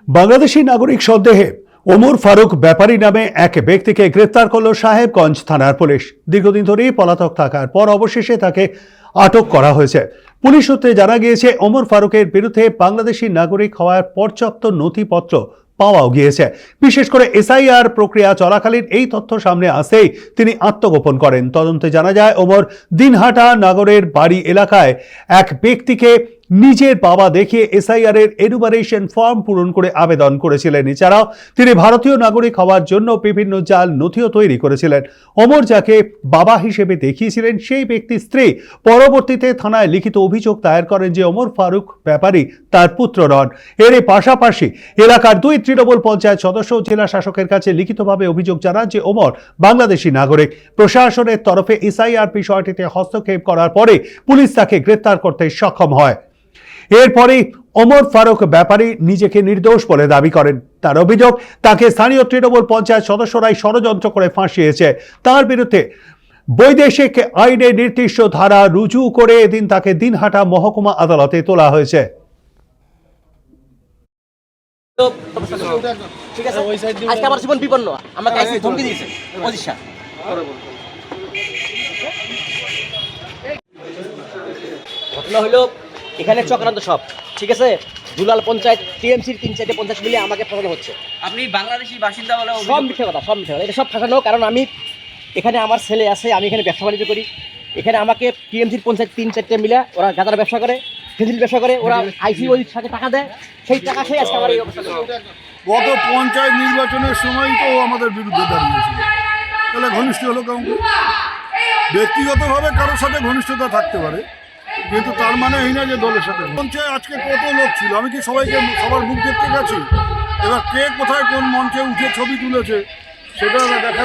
বাংলাদেশি নাগরিক সন্দেহে ওমর ফারুক ব্যাপারী নামে এক ব্যক্তিকে গ্রেপ্তার করল সাহেবগঞ্জ থানার পুলিশ। দীর্ঘদিন ধরেই পলাতক থাকার পর অবশেষে তাকে আটক করা হয়েছে। পুলিশ সূত্রে জানা গিয়েছে, ওমর ফারুকের বিরুদ্ধে বাংলাদেশি নাগরিক হওয়ার পর্যাপ্ত নথিপত্র পাওয়াও গিয়েছে। বিশেষ করে এসআইআর প্রক্রিয়া চলাকালীন এই তথ্য সামনে আসতেই তিনি আত্মগোপন করেন। তদন্তে জানা যায়, ওমর দিনহাটা নগরের বাড়ি এলাকায় এক ব্যক্তিকে নিজের বাবা দেখিয়ে এসআইআর এর এনুমারেশন ফর্ম পূরণ করে আবেদন করেছিলেন। এছাড়াও তিনি ভারতীয় নাগরিক হওয়ার জন্য বিভিন্ন জাল নথিও তৈরি করেছিলেন। ওমর যাকে বাবা হিসেবে দেখিয়েছিলেন, সেই ব্যক্তির স্ত্রী পরবর্তীতে থানায় লিখিত অভিযোগ দায়ের করেন যে ওমর ফারুক ব্যাপারী তার পুত্র নন। এর পাশাপাশি এলাকার 2 তৃণমূল পঞ্চায়েত সদস্য জেলা শাসকের কাছে লিখিতভাবে অভিযোগ জানান যে ওমর বাংলাদেশি নাগরিক। প্রশাসনের তরফে এসআইআর বিষয়টিতে হস্তক্ষেপ করার পরে পুলিশ তাকে গ্রেপ্তার করতে সক্ষম হয়। এরপরে ওমর ফারুক ব্যাপারী নিজেকে নির্দোষ বলে দাবি করেন। তার অভিযোগ, তাকে স্থানীয় তৃণমূল পঞ্চায়েত সদস্যরাই ষড়যন্ত্র করে ফাঁসিয়েছে। তার বিরুদ্ধে বৈদেশিক আইনে নির্দিষ্ট ধারা রুজু করে এদিন তাকে দিনহাটা মহকুমা আদালতে তোলা হয়েছে। আজকে আমার জীবন বিপন্ন, আমাকে ধমকি দিয়েছে অজিশা। ঘটনা হলো এখানে চক্রান্ত সব, ঠিক আছে। দুলাল পঞ্চায়েত, টিএমসির 3-4টে পঞ্চায়েত মিলে আমাকে ফাঁসানো হচ্ছে। আপনি বাংলাদেশি বাসিন্দা বলে সব মিথ্যে কথা, সব মিথ্যে কথা। এটা সব ফাঁসানো, কারণ আমি এখানে আমার ছেলে আছে, আমি এখানে ব্যবসা বাণিজ্য করি। এখানে আমাকে টিএমসির পঞ্চায়েত 3-4টে মিলে ওরা গাদার ব্যবসা করে, ফেজিল ব্যবসা করে, ওরা আইসি ওই সাথে টাকা দেয়, সেই টাকা খেয়ে আজকে আমার এই অবস্থা। গত পঞ্চায়েত নির্বাচনের সময় তো আমাদের বিরুদ্ধে দাঁড়িয়েছিল, তাহলে ঘনিষ্ঠ হলো কেমন? ব্যক্তিগতভাবে কারোর সাথে ঘনিষ্ঠতা থাকতে পারে, কিন্তু তার মানে এই না যে দলের সাথে। মঞ্চে আজকে কত লোক ছিল, আমি কি সবাইকে সবার মুখ দেখতে গেছি? এবার কে কোথায় কোন মঞ্চে উঠে ছবি তুলেছে সেটা দেখা